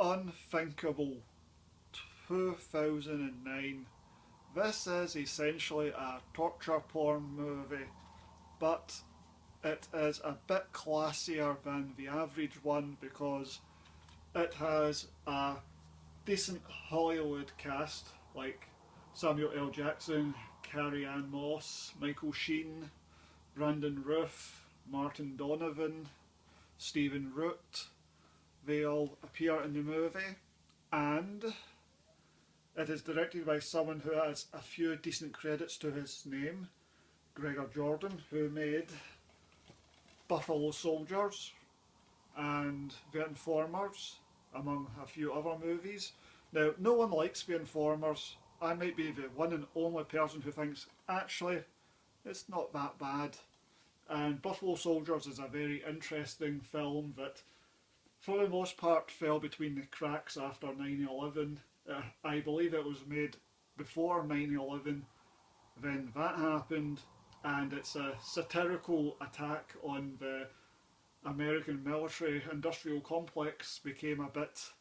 Unthinkable 2009. This is essentially a torture porn movie, but it is a bit classier than the average one because it has a decent Hollywood cast like Samuel L. Jackson, Carrie Ann Moss, Michael Sheen, Brandon Routh, Martin Donovan, Stephen Root. They all appear in the movie, and it is directed by someone who has a few decent credits to his name, Gregor Jordan, who made Buffalo Soldiers and The Informers, among a few other movies. Now, no one likes The Informers. I might be the one and only person who thinks, actually, it's not that bad. And Buffalo Soldiers is a very interesting film that, for the most part, fell between the cracks after 9/11. I believe it was made before 9/11, then that happened, and it's a satirical attack on the American military industrial complex. Became a bit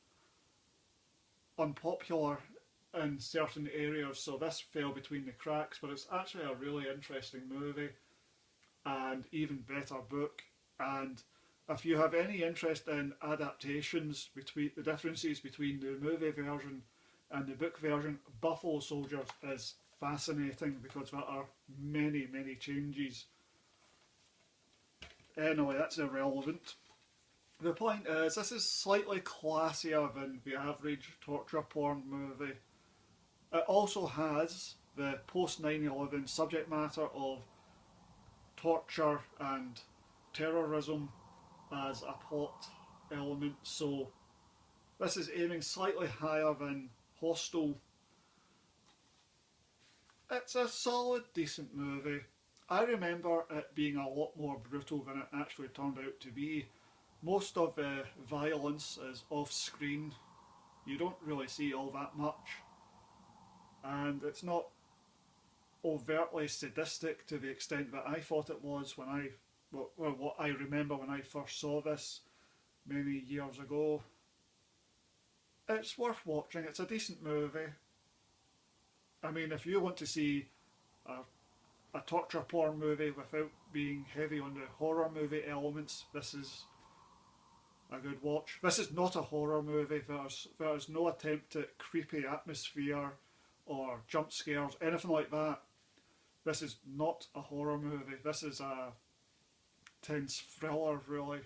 unpopular in certain areas, so this fell between the cracks, but it's actually a really interesting movie and even better book. And if you have any interest in adaptations, between the differences between the movie version and the book version, Buffalo Soldiers is fascinating because there are many, many changes. Anyway, that's irrelevant. The point is, this is slightly classier than the average torture porn movie. It also has the post 9/11 subject matter of torture and terrorism as a plot element, so this is aiming slightly higher than Hostel. It's a solid, decent movie. I remember it being a lot more brutal than it actually turned out to be. Most of the violence is off screen. You don't really see all that much. And it's not overtly sadistic to the extent that I thought it was when what I remember when I first saw this many years ago. It's worth watching. It's a decent movie. I mean, if you want to see a torture porn movie without being heavy on the horror movie elements, this is a good watch. This is not a horror movie. There's no attempt at creepy atmosphere or jump scares, anything like that. This is not a horror movie. This is a tense thriller, really.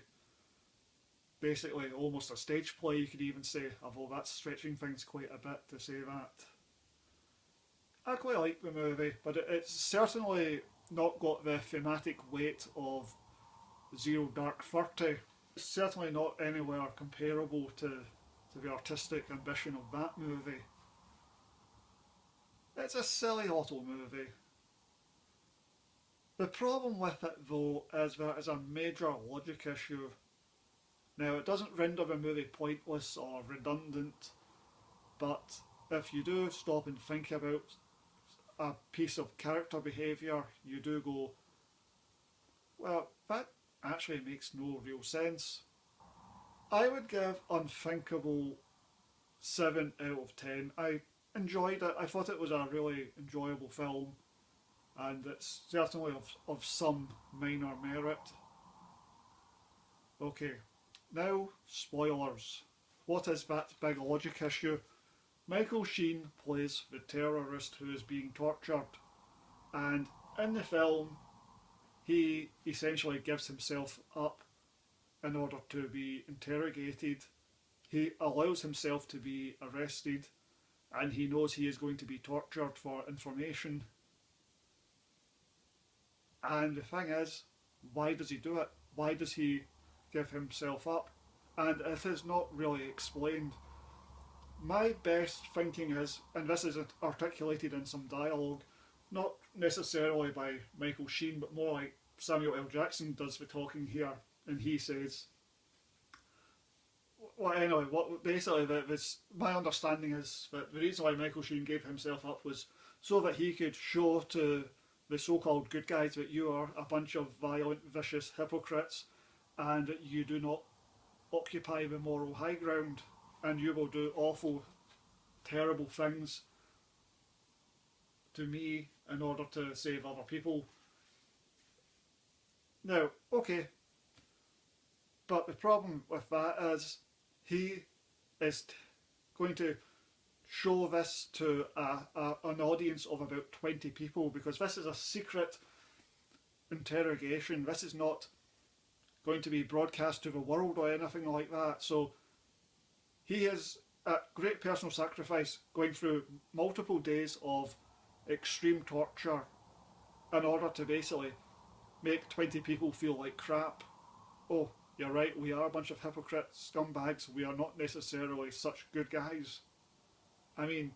Basically, almost a stage play, you could even say, although that's stretching things quite a bit to say that. I quite like the movie, but it's certainly not got the thematic weight of Zero Dark 30. It's certainly not anywhere comparable to the artistic ambition of that movie. It's a silly little movie. The problem with it, though, is that it's a major logic issue. Now, it doesn't render the movie pointless or redundant, but if you do stop and think about a piece of character behaviour, you do go, well, that actually makes no real sense. I would give Unthinkable 7 out of 10. I enjoyed it. I thought it was a really enjoyable film, and it's certainly of some minor merit. Okay, now spoilers. What is that big logic issue? Michael Sheen plays the terrorist who is being tortured, and in the film he essentially gives himself up in order to be interrogated. He allows himself to be arrested, and he knows he is going to be tortured for information. And the thing is, why does he do it? Why does he give himself up? And it is not really explained. My best thinking is, and this is articulated in some dialogue, not necessarily by Michael Sheen, but more like Samuel L. Jackson does the talking here, and he says, well, anyway, basically my understanding is that the reason why Michael Sheen gave himself up was so that he could show to the so-called good guys that you are a bunch of violent, vicious hypocrites, and that you do not occupy the moral high ground. and you will do awful, terrible things to me in order to save other people. Now, okay, but the problem with that is he is going to show this to an audience of about 20 people, because this is a secret interrogation. This is not going to be broadcast to the world or anything like that. So he is at great personal sacrifice going through multiple days of extreme torture in order to basically make 20 people feel like crap. Oh, you're right, we are a bunch of hypocrite scumbags. We are not necessarily such good guys. I mean,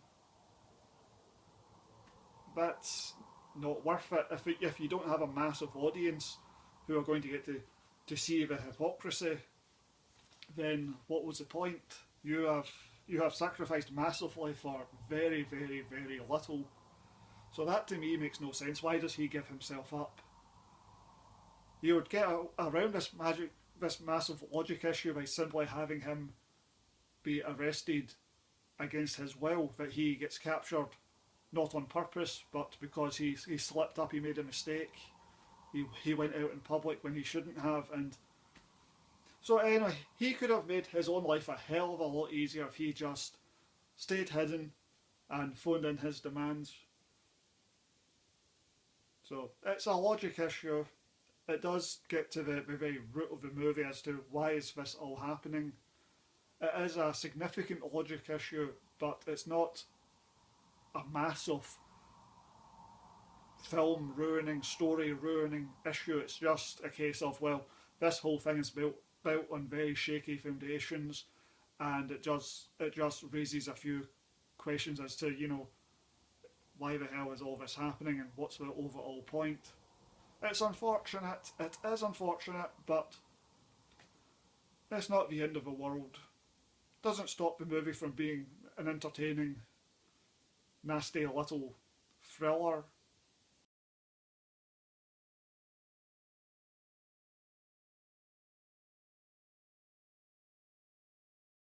that's not worth it if you don't have a massive audience who are going to get to see the hypocrisy. Then what was the point? You have sacrificed massively for very, very, very little. So that to me makes no sense. Why does he give himself up? You would get around this massive logic issue by simply having him be arrested against his will, that he gets captured not on purpose, but because he slipped up, he made a mistake. He went out in public when he shouldn't have, and so anyway, he could have made his own life a hell of a lot easier if he just stayed hidden and phoned in his demands. So it's a logic issue. It does get to the very root of the movie as to why is this all happening. It is a significant logic issue, but it's not a massive film ruining, story ruining issue. It's just a case of, well, this whole thing is built on very shaky foundations, and it just raises a few questions as to, why the hell is all this happening and what's the overall point. It's unfortunate, it is unfortunate, but it's not the end of the world. Doesn't stop the movie from being an entertaining, nasty little thriller.